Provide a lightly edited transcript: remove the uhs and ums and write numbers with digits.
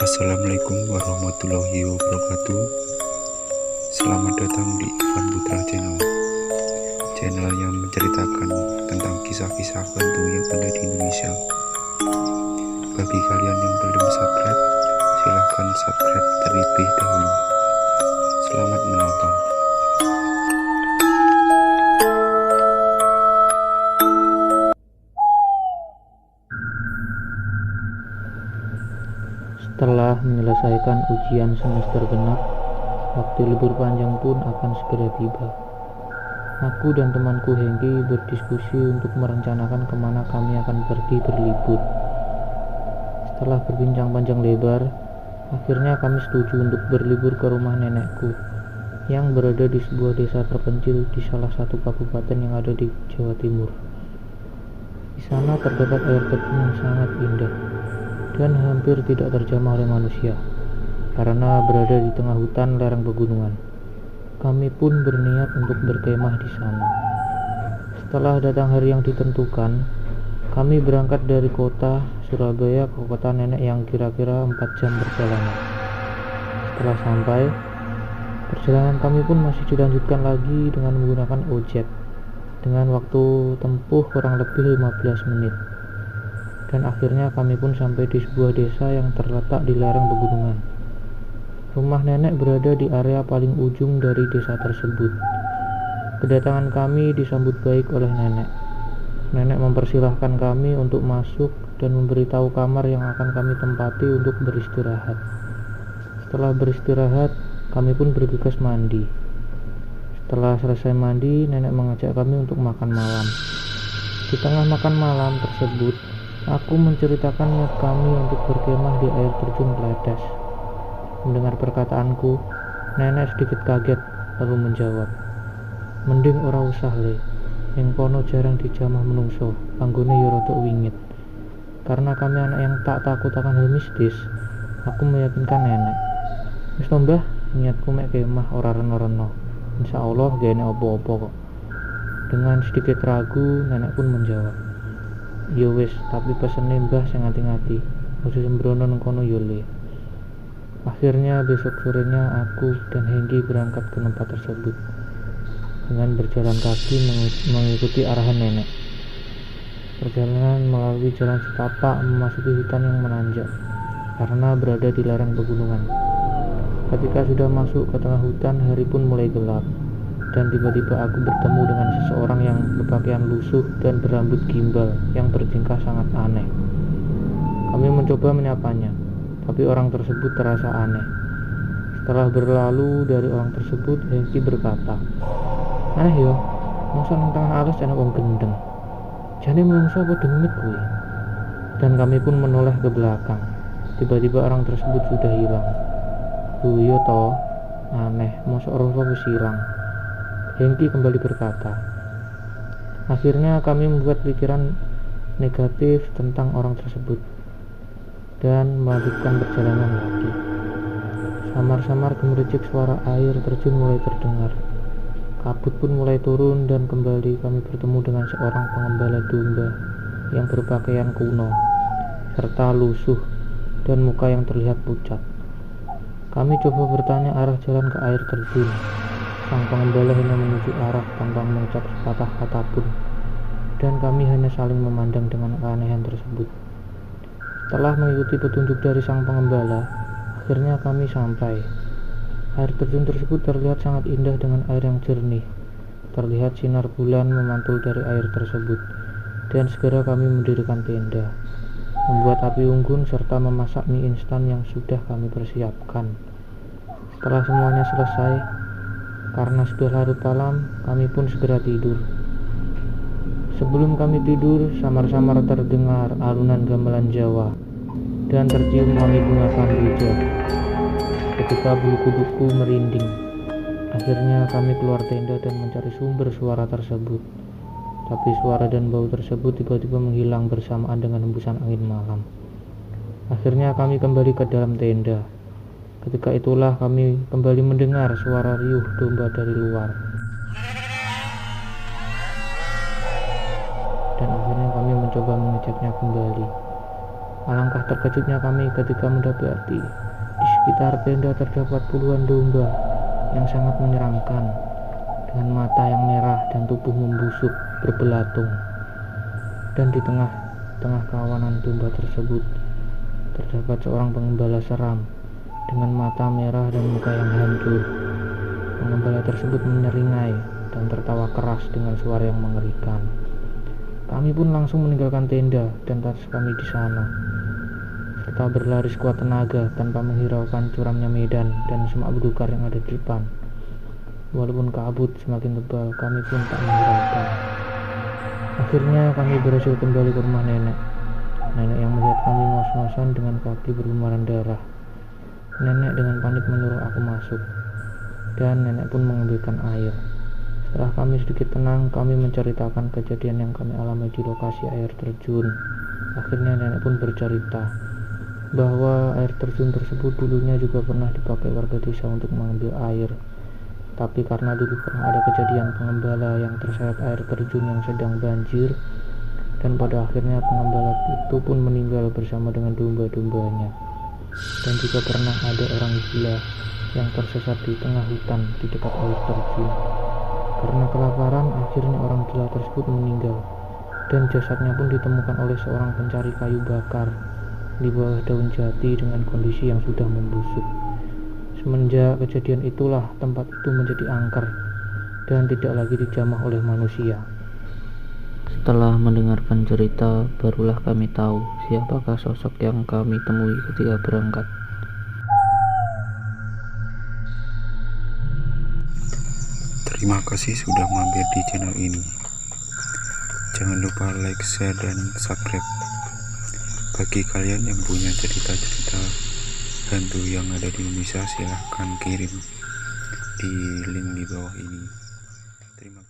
Assalamualaikum warahmatullahi wabarakatuh. Selamat datang di Ivan Putra Channel yang menceritakan tentang kisah-kisah hantu yang ada di Indonesia. Bagi kalian yang belum subscribe, silahkan subscribe terlebih dahulu. Selamat menonton. Setelah menyelesaikan ujian semester genap, waktu libur panjang pun akan segera tiba. Aku dan temanku Hengki berdiskusi untuk merencanakan kemana kami akan pergi berlibur. Setelah berbincang panjang lebar, akhirnya kami setuju untuk berlibur ke rumah nenekku yang berada di sebuah desa terpencil di salah satu kabupaten yang ada di Jawa Timur. Di sana terdapat air terjun yang sangat indah dan hampir tidak terjamah oleh manusia karena berada di tengah hutan lereng pegunungan. Kami pun berniat untuk berkemah di sana. Setelah datang hari yang ditentukan, kami berangkat dari kota Surabaya ke kota nenek yang kira-kira 4 jam perjalanan. Setelah sampai, perjalanan kami pun masih dilanjutkan lagi dengan menggunakan ojek dengan waktu tempuh kurang lebih 15 menit. Dan akhirnya kami pun sampai di sebuah desa yang terletak di lereng pegunungan. Rumah nenek berada di area paling ujung dari desa tersebut. Kedatangan kami disambut baik oleh nenek. Nenek mempersilahkan kami untuk masuk dan memberitahu kamar yang akan kami tempati untuk beristirahat. Setelah beristirahat, kami pun bergegas mandi. Setelah selesai mandi, nenek mengajak kami untuk makan malam. Di tengah makan malam tersebut, aku menceritakan niat kami untuk berkemah di air terjun Kledes. Mendengar perkataanku, nenek sedikit kaget lalu menjawab, "Mending ora usah le, ing kono jarang dijamah menungso, anggone ya rada wingit." Karena kami anak yang tak takut akan hal mistis, aku meyakinkan nenek. "Wis to Mbah, niatku mek kemah ora reno-reno. Insyaallah gak enek apa-apa kok." Dengan sedikit ragu, nenek pun menjawab, "Ya wis, tapi pesene Mbah sing ngati-ngati, ojo sembrono nang kono yo le." Akhirnya besok sorenya aku dan Hengki berangkat ke tempat tersebut dengan berjalan kaki mengikuti arahan nenek. Perjalanan melalui jalan setapak memasuki hutan yang menanjak karena berada di lereng pegunungan. Ketika sudah masuk ke tengah hutan, hari pun mulai gelap dan tiba-tiba aku bertemu dengan seseorang yang berpakaian lusuh dan berambut gimbal yang bertingkah sangat aneh. Kami mencoba menyapanya, tapi orang tersebut terasa aneh. Setelah berlalu dari orang tersebut, Hengki berkata, "Aneh yo, masa nang tangan alas ana wong gendeng. Jane menungso apa demit kuwi?" Dan kami pun menoleh ke belakang. Tiba-tiba orang tersebut sudah hilang. "Iya toh, aneh, mosok roh wis hilang." Hengki kembali berkata. Akhirnya kami membuat pikiran negatif tentang orang tersebut dan melanjutkan perjalanan lagi. Samar-samar gemericik suara air terjun mulai terdengar. Kabut pun mulai turun dan kembali kami bertemu dengan seorang pengembala domba yang berpakaian kuno serta lusuh dan muka yang terlihat pucat. Kami coba bertanya arah jalan ke air terjun. Sang pengembala hanya menunjuk arah tanpa mengucap sepatah kata pun, dan kami hanya saling memandang dengan keanehan tersebut. Setelah mengikuti petunjuk dari sang pengembala, akhirnya kami sampai. Air terjun tersebut terlihat sangat indah dengan air yang jernih. Terlihat sinar bulan memantul dari air tersebut, dan segera kami mendirikan tenda, membuat api unggun serta memasak mie instan yang sudah kami persiapkan. Setelah semuanya selesai, karena sudah larut malam, kami pun segera tidur. Sebelum kami tidur, samar-samar terdengar alunan gamelan Jawa dan tercium wangi bunga kamboja. Ketika bulu kudukku merinding, akhirnya kami keluar tenda dan mencari sumber suara tersebut. Tapi suara dan bau tersebut tiba-tiba menghilang bersamaan dengan hembusan angin malam. Akhirnya kami kembali ke dalam tenda. Ketika itulah kami kembali mendengar suara riuh domba dari luar. Dan akhirnya kami mencoba mengeceknya kembali. Alangkah terkejutnya kami ketika mendapati di sekitar tenda terdapat puluhan domba yang sangat menyeramkan, dengan mata yang merah dan tubuh membusuk berbelatung. Dan di tengah kawanan domba tersebut terdapat seorang pengembala seram dengan mata merah dan muka yang hancur. Pengembala tersebut menyeringai dan tertawa keras dengan suara yang mengerikan. Kami pun langsung meninggalkan tenda dan tas kami di sana, serta berlari sekuat tenaga tanpa menghiraukan curamnya medan dan semak belukar yang ada di depan. Walaupun kabut semakin tebal, kami pun tak menghiraukan. Akhirnya kami berhasil kembali ke rumah nenek. Nenek yang melihat kami ngos-ngosan dengan kaki berlumuran darah. Nenek dengan panik menyuruh aku masuk, dan nenek pun mengambilkan air. Setelah kami sedikit tenang, kami menceritakan kejadian yang kami alami di lokasi air terjun. Akhirnya nenek pun bercerita bahwa air terjun tersebut dulunya juga pernah dipakai warga desa untuk mengambil air. Tapi karena dulu pernah ada kejadian pengembala yang terseret air terjun yang sedang banjir, dan pada akhirnya pengembala itu pun meninggal bersama dengan domba-dombanya. Dan juga pernah ada orang gila yang tersesat di tengah hutan di dekat air terjun. Karena kelaparan, akhirnya orang gila tersebut meninggal, dan jasadnya pun ditemukan oleh seorang pencari kayu bakar di bawah daun jati dengan kondisi yang sudah membusuk. Semenjak kejadian itulah tempat itu menjadi angker dan tidak lagi dijamah oleh manusia. Setelah mendengarkan cerita, barulah kami tahu siapakah sosok yang kami temui ketika berangkat. Terima kasih sudah mampir di channel ini. Jangan lupa like, share, dan subscribe. Bagi kalian yang punya cerita-cerita hantu yang ada di Indonesia, silahkan kirim di link di bawah ini. Terima kasih.